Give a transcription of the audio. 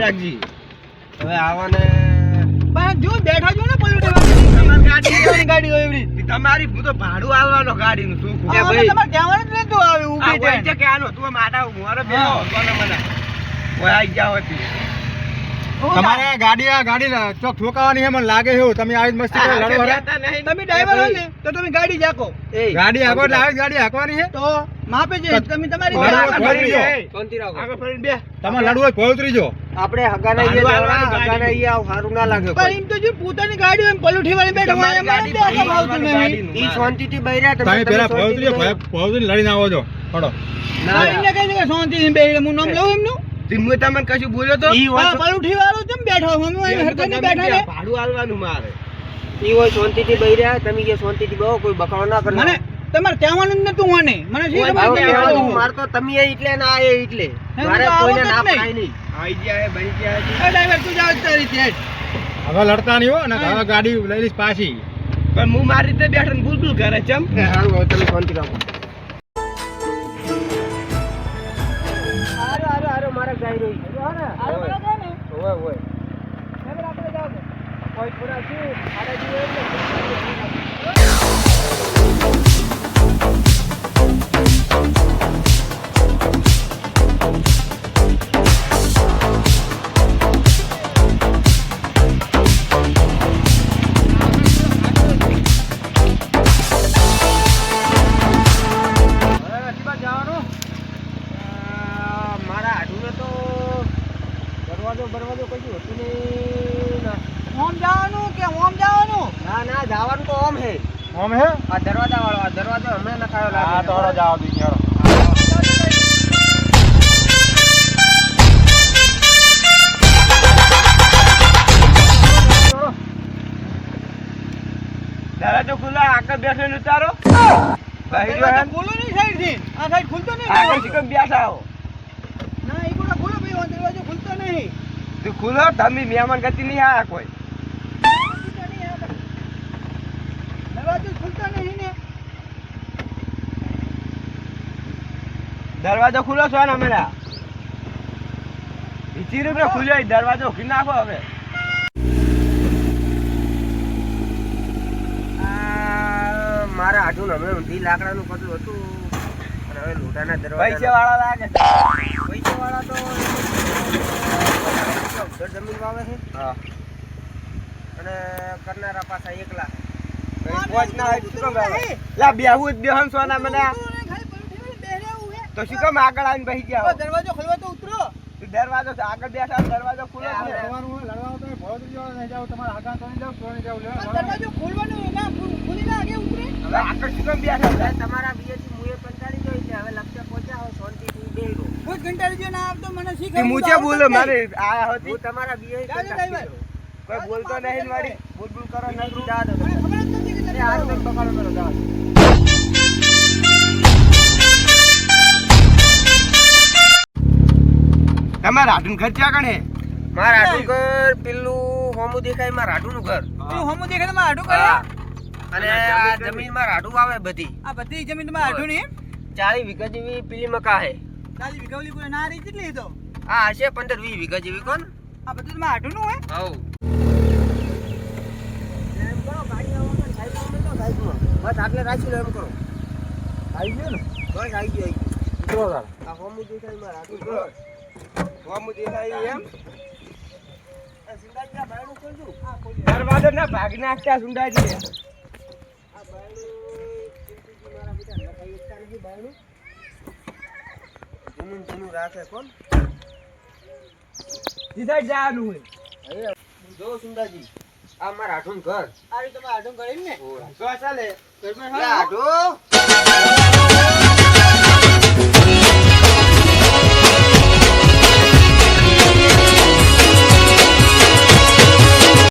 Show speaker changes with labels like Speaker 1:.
Speaker 1: રાખજી હવે આવવાને
Speaker 2: પણ જો બેઠા છો ને પલુટેવાની ગાડી હોય એવડી
Speaker 1: તમારી હું તો ભાડું આલવાનો ગાડીનું શું
Speaker 2: ભાઈ તમારે કહેવાનું જ નતું આવે ઊભી
Speaker 1: આ છે કે આનો તું માટા મોરે બેહો કોને મને ઓય આઈ જાવ હતી
Speaker 3: તમારે ગાડી ચોક ઠોકાવાની હે મને લાગે છે તમે આવી મસ્તી કરે લડો હરા
Speaker 2: તમે ડ્રાઈવર હો ને તો તમે ગાડી જાકો
Speaker 3: ગાડી આગળ એટલે આવી ગાડી હાંકવાની છે
Speaker 2: તો માપે છે તમે તમારી
Speaker 1: આગળ ફરીને બે
Speaker 3: તમારે લડવું હોય ભોય ઉતરી જો
Speaker 1: આપણે હગાના આવ હારું ના લાગે
Speaker 2: પણ એમ તો જો પોતાની ગાડી હોય પલુઠી વાળી બેઠો હોય એમાં બેઠા ભાવતું નહીં
Speaker 1: ઈ શાંતિથી બૈરા
Speaker 3: તમે પેલા ભોય ઉતરી ભોય ઉતરી લડીને આવો છો પડો
Speaker 2: ના એને કહી દે કે શાંતિથી બેઠે હું નામ લઉં એમનું
Speaker 1: તમે તમને કશું બોલ્યો તો
Speaker 2: પલુઠી વાળો કેમ બેઠો હું હરકત બેઠા ને
Speaker 1: ભાડું આલવાનું મારે
Speaker 4: ઈ હોય શાંતિથી બૈરા તમે કે શાંતિથી બહો કોઈ બકાળો ના કરો
Speaker 2: મને તમારે કહેવાનું જ નતું મને મને શું ખબર
Speaker 4: માર તો તમે એટલે ના આયે એટલે મારે કોઈને ના પડાય નહીં
Speaker 1: આઈ ગયા બની ગયા
Speaker 2: ડ્રાઈવર તું જાવ તારી રીતે
Speaker 3: હવે લડતા નહીં હો અને હવે ગાડી લઈ લઈશ પાછી
Speaker 1: પણ હું મારી રીતે બેઠો ને બુલબુલ કરે ચમ
Speaker 4: સારું હવે તમે શાંતિ રાખો હારો મારા ગાઈ રહી હોય હોય કોઈ પૂરા શું આડા બરવાજો કઈ હતું નહીં
Speaker 2: ઓમ જવાનું કે ઓમ જવાનું
Speaker 4: ના જવાનું તો ઓમ હે
Speaker 3: ઓમ હે
Speaker 4: આ દરવાજા વાળો આ દરવાજો હમણાં નખાયો લાગે
Speaker 3: હા તો હળો જાવ દી હેડો
Speaker 1: દરવાજો ખુલ્લા આગળ બેઠો ને ઉતારો
Speaker 2: ખોલો નહીં સાઈડ થી આ સાઈડ ખુલતો નહીં
Speaker 1: આગળ શીખમ બેઠા હો
Speaker 2: ના એ કોના ખોલો ભાઈ દરવાજો ખુલતો નહીં
Speaker 1: તું ખુલ્લો તમે મહેમાન ગતિ નહીં આયા કોઈ
Speaker 2: દરવાજો ખુલતો નહીં ને
Speaker 1: દરવાજો ખુલ્લો છો ને મેરા ઈચી રૂપે ખુલ્યો દરવાજો ખોલી નાખો હવે
Speaker 4: મારા હાથું હમણાં ઊંધી લાકડાનું પતલું હતું અને હવે લોટાના દરવાજા
Speaker 1: પૈસા વાળા લાગે
Speaker 4: પૈસા વાળા તો ઉધર જમીન વાવે છે
Speaker 1: હા
Speaker 4: અને કરનારા પાછા એકલા
Speaker 1: પહોંચ ના હોય શું કામ લા બેહું જ બેહન સોના મને તો શું કામ આગળ આવીને બેસી ગયા
Speaker 2: દરવાજો ખોલવા તો ઉતરો
Speaker 1: દરવાજો આગળ બેઠા દરવાજો ખુલ્લો છે
Speaker 3: લડવાનું હોય લડવાનું તો ભોય ઉતરી જાવ નહીં જાવ તમારે હાકા તો નહીં જાવ તો નહીં જાવ
Speaker 2: દરવાજો ખોલવાનો ના ખુલી ના આગે ઉતરે
Speaker 1: હવે આગળ શું કામ બેઠા
Speaker 4: તમારા બીએથી મુએ કંટાળી જોઈ છે હવે લક્ષ્ય પહોંચ્યા હો શાંતિથી બેહરો
Speaker 2: કોઈ ઘંટાડી જો ના આવતો મને શીખ
Speaker 1: તે મુચે બોલો મારે આયા હતી
Speaker 4: હું તમારા બીએ
Speaker 1: કોઈ બોલતો નહીં વાડી બોલ કરો નકરું
Speaker 4: જા દો
Speaker 2: ખબર જ નથી કે
Speaker 4: આ તો પકડો મેલો જા
Speaker 1: તમારા હાડું ઘર ક્યાં કણે
Speaker 4: મારા આડું ઘર પેલું હોમું દેખાય મારા આડું ઘર
Speaker 2: પેલું હોમો દેખાય માં આડું કરે
Speaker 4: અને આ જમીન માં આડું આવે બધી
Speaker 2: આ બધી જમીન માં આડું નહીં
Speaker 4: 40 વીઘા જેવી પેલી મકા હે
Speaker 2: 40 વીઘાવલી કોઈ ના રહી કેટલી તો
Speaker 4: આ હશે 15-20 વીઘા જેવી કોણ
Speaker 2: આ બધું માં આડું નું હોય
Speaker 4: હવ એમ કરો ગાડી આવવાનું સાઈડમાં તો સાઈડમાં બસ આગળ રાખી લો એમ કરો
Speaker 3: આવી ગયો ને
Speaker 4: બસ આવી ગયો
Speaker 3: ઉતરો તાર
Speaker 4: આ હોમું દેખાય મારા આડું ઘર
Speaker 1: હોમું દેખાય એમ
Speaker 4: આ સિંગાજીના બાયણું ખોલજો આ ખોલી
Speaker 1: દરવાજો ના ભાગ નાખતા સુંડાજી
Speaker 4: આ બાયણું મારા બેટા લખાઈ એકતા નથી બાયણું જૂનું રાખે કોણ
Speaker 1: સીધા જવાનું હોય
Speaker 4: જો સુંદાજી આ મારા આઠું ઘર
Speaker 2: આ રીતે માં આડું કરે ને
Speaker 1: તો ચાલે
Speaker 2: ઘરમાં
Speaker 4: આઠું